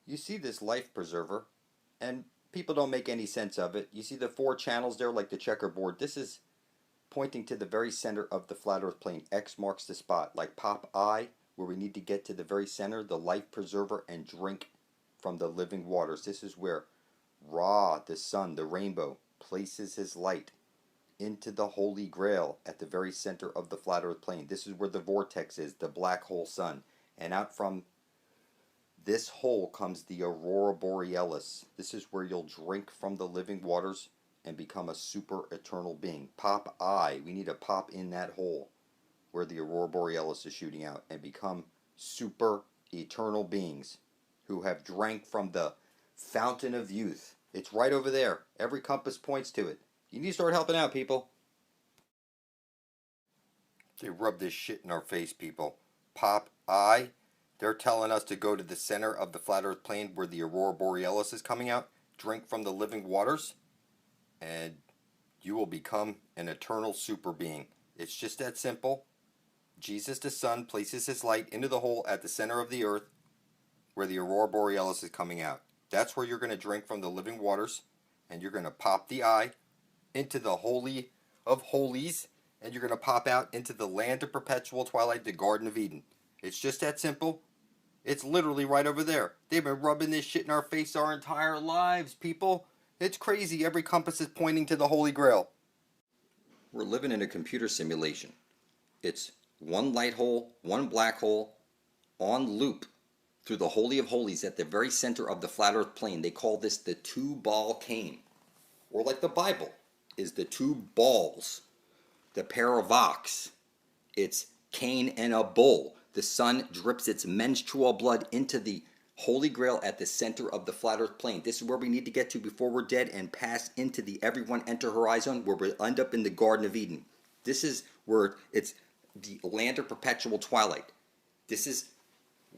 You see this life preserver, and people don't make any sense of it. You see the four channels there, like the checkerboard. This is pointing to the very center of the flat Earth plane. X marks the spot, like Pop I, where we need to get to the very center, the life preserver, and drink from the living waters. This is where Ra, the sun, the rainbow, places his light into the Holy Grail at the very center of the flat Earth plane. This is where the vortex is, the black hole sun. And out from this hole comes the aurora borealis. This is where you'll drink from the living waters and become a super eternal being. Pop I. We need to pop in that hole where the aurora borealis is shooting out and become super eternal beings who have drank from the fountain of youth. It's right over there. Every compass points to it. You need to start helping out, people. They rub this shit in our face, people. Pop I. They're telling us to go to the center of the flat Earth plane where the aurora borealis is coming out, drink from the living waters, and you will become an eternal super being. It's just that simple. Jesus the sun places his light into the hole at the center of the earth where the aurora borealis is coming out. That's where you're going to drink from the living waters, and you're going to pop the eye into the holy of holies, and you're going to pop out into the land of perpetual twilight, the Garden of Eden. It's just that simple. It's literally right over there. They've been rubbing this shit in our face our entire lives, people. It's crazy. Every compass is pointing to the Holy Grail. We're living in a computer simulation. It's one light hole, one black hole, on loop through the Holy of Holies at the very center of the flat Earth plane. They call this the two-ball cane. Or like the Bible is the two balls, the paradox. It's Cain and a bull. The sun drips its menstrual blood into the Holy Grail at the center of the flat Earth plane. This is where we need to get to before we're dead and pass into the everyone enter horizon, where we end up in the Garden of Eden. This is where it's the land of perpetual twilight. This is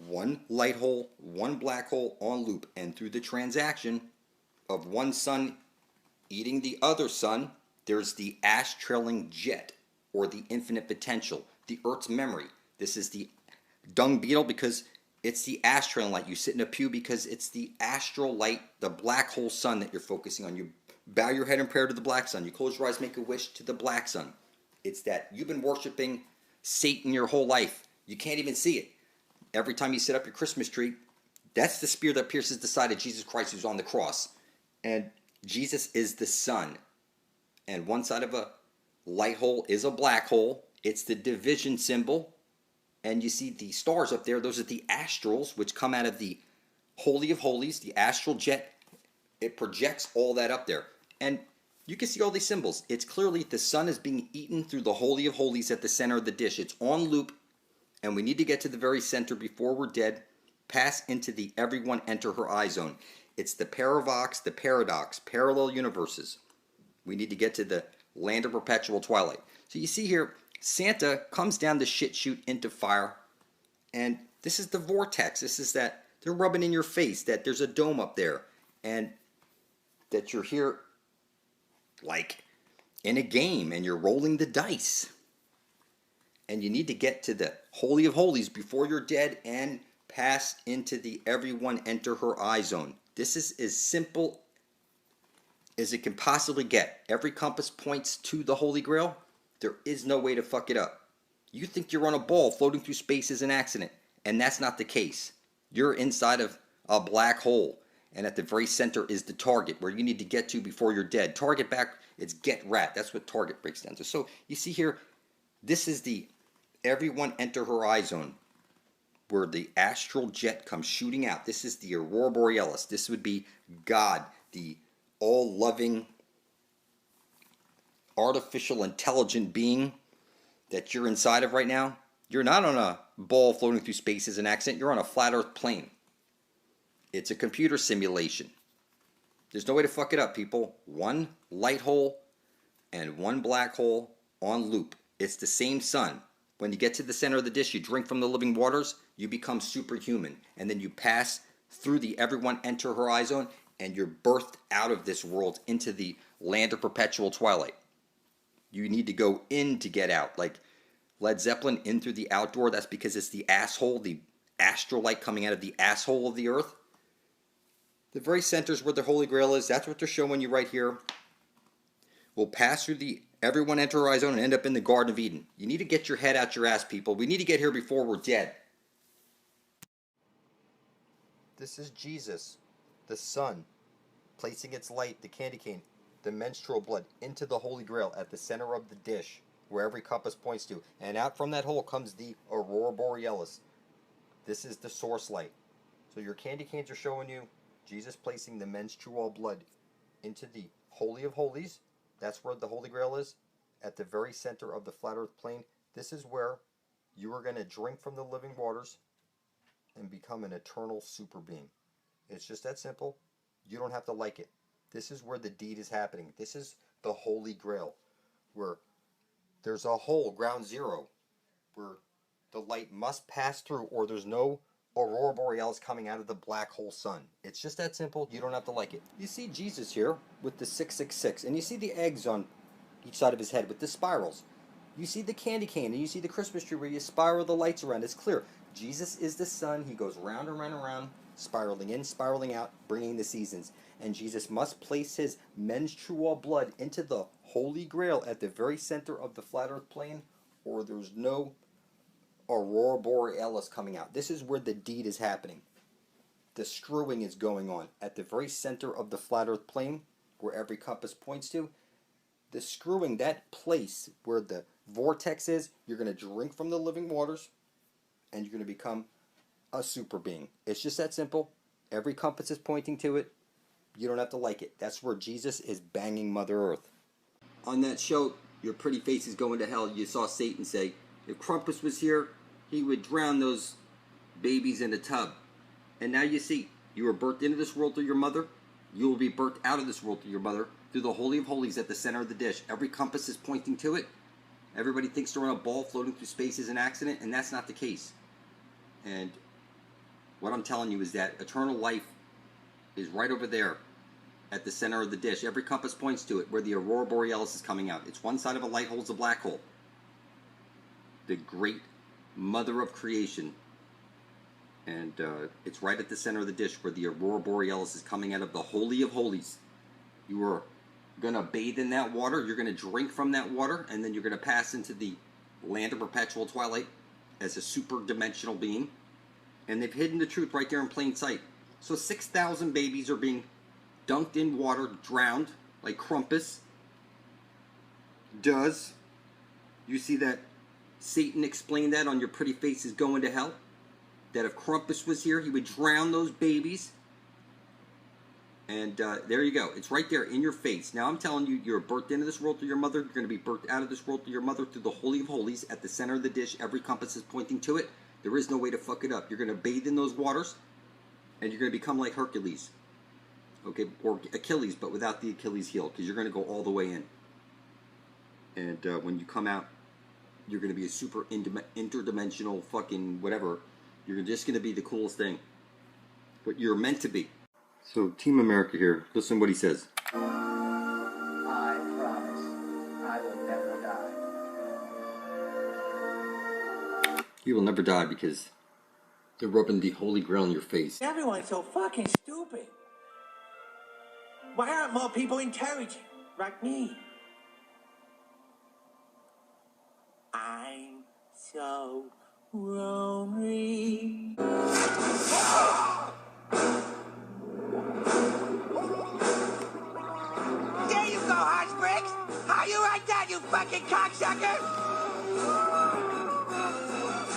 one light hole, one black hole on loop, and through the transaction of one sun eating the other sun, there's the ash trailing jet, or the infinite potential, the Earth's memory. This is the dung beetle because it's the ash trailing light. You sit in a pew because it's the astral light, the black hole sun that you're focusing on. You bow your head in prayer to the black sun. You close your eyes, make a wish to the black sun. It's that you've been worshiping Satan your whole life. You can't even see it. Every time you set up your Christmas tree, that's the spear that pierces the side of Jesus Christ who's on the cross. And Jesus is the sun. And one side of a light hole is a black hole. It's the division symbol. And you see the stars up there. Those are the astrals, which come out of the Holy of Holies, the astral jet. It projects all that up there. And you can see all these symbols. It's clearly the sun is being eaten through the Holy of Holies at the center of the dish. It's on loop. And we need to get to the very center before we're dead. Pass into the everyone enter her eye zone. It's the paradox, parallel universes. We need to get to the land of perpetual twilight. So you see here, Santa comes down the shit chute into fire, and this is the vortex. This is that they're rubbing in your face that there's a dome up there, and that you're here like in a game, and you're rolling the dice. And you need to get to the Holy of Holies before you're dead and pass into the everyone enter her eye zone. This is as simple as it can possibly get. Every compass points to the Holy Grail. There is no way to fuck it up. You think you're on a ball floating through space is an accident, and that's not the case. You're inside of a black hole, and at the very center is the target where you need to get to before you're dead. Target back, it's get rat. That's what target breaks down to. So you see here, this is the everyone enter her eye zone, where the astral jet comes shooting out. This is the aurora borealis. This would be God, the all-loving, artificial, intelligent being that you're inside of right now. You're not on a ball floating through space as an accident. You're on a flat Earth plane. It's a computer simulation. There's no way to fuck it up, people. One light hole and one black hole on loop. It's the same sun. When you get to the center of the dish, you drink from the living waters, you become superhuman. And then you pass through the everyone enter her eye zone, and you're birthed out of this world into the land of perpetual twilight. You need to go in to get out. Like Led Zeppelin, in through the outdoor. That's because it's the asshole, the astral light coming out of the asshole of the earth. The very center is where the Holy Grail is. That's what they're showing you right here. We'll pass through the everyone enter horizon and end up in the Garden of Eden. You need to get your head out your ass, people. We need to get here before we're dead. This is Jesus, the sun, placing its light, the candy cane, the menstrual blood, into the Holy Grail at the center of the dish, where every compass points to. And out from that hole comes the Aurora Borealis. This is the source light. So your candy canes are showing you Jesus placing the menstrual blood into the Holy of Holies. That's where the Holy Grail is, at the very center of the flat earth plane. This is where you are going to drink from the living waters and become an eternal super being. It's just that simple. You don't have to like it. This is where the deed is happening. This is the Holy Grail, where there's a hole, ground zero, where the light must pass through, or there's no Aurora Borealis coming out of the black hole sun. It's just that simple. You don't have to like it. You see Jesus here with the 666, and you see the eggs on each side of his head with the spirals. You see the candy cane, and you see the Christmas tree where you spiral the lights around. It's clear. Jesus is the sun. He goes round and round and round, spiraling in, spiraling out, bringing the seasons. And Jesus must place his menstrual blood into the Holy Grail at the very center of the flat earth plane, or there's no Aurora Borealis coming out. This is where the deed is happening. The screwing is going on at the very center of the flat earth plane, where every compass points to. The screwing, that place where the vortex is, you're going to drink from the living waters, and you're going to become a super being. It's just that simple. Every compass is pointing to it. You don't have to like it. That's where Jesus is banging Mother Earth. On that show, Your Pretty Face is Going to Hell, you saw Satan say, if Krampus was here, he would drown those babies in a tub. And now you see, you were birthed into this world through your mother. You will be birthed out of this world through your mother, through the Holy of Holies at the center of the dish. Every compass is pointing to it. Everybody thinks they're on a ball floating through space is an accident, and that's not the case. And what I'm telling you is that eternal life is right over there at the center of the dish. Every compass points to it, where the Aurora Borealis is coming out. It's one side of a light holds a black hole. The great mother of creation. And it's right at the center of the dish where the Aurora Borealis is coming out of the Holy of Holies. You are going to bathe in that water. You're going to drink from that water. And then you're going to pass into the land of perpetual twilight as a super dimensional being. And they've hidden the truth right there in plain sight. So 6,000 babies are being dunked in water, drowned, like Krampus does. You see that Satan explained that on Your Pretty Face is Going to Hell? That if Krampus was here, he would drown those babies. And there you go. It's right there in your face. Now I'm telling you, you're birthed into this world through your mother. You're going to be birthed out of this world through your mother, through the Holy of Holies at the center of the dish. Every compass is pointing to it. There is no way to fuck it up. You're going to bathe in those waters, and you're going to become like Hercules. Okay, or Achilles, but without the Achilles heel, because you're going to go all the way in. And when you come out, you're going to be a super interdimensional fucking whatever. You're just going to be the coolest thing. What you're meant to be. So, Team America here, listen to what he says. I promise I will never die. You will never die because they're rubbing the Holy Grail in your face. Everyone's so fucking stupid. Why aren't more people intelligent like me? I'm so lonely. There you go, Hot Bricks! How you like that, you fucking cocksucker?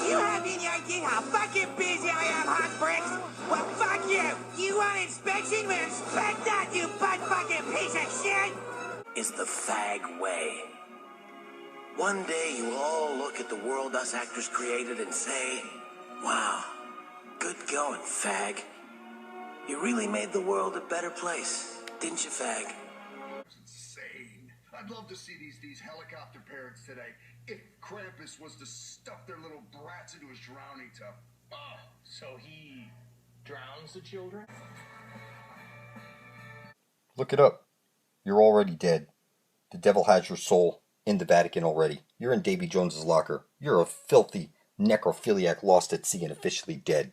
You have any idea how fucking busy I am, Hot Bricks? Well, fuck you! You want inspection? Well, inspect that, you butt fucking piece of shit! Is the fag way. One day you will all look at the world us actors created and say, wow, good going, fag. You really made the world a better place, didn't you, fag? Insane. I'd love to see these helicopter parents today. If Krampus was to stuff their little brats into his drowning tub. Oh, so he drowns the children? Look it up. You're already dead. The devil has your soul in the Vatican already. You're in Davy Jones's locker. You're a filthy necrophiliac lost at sea and officially dead.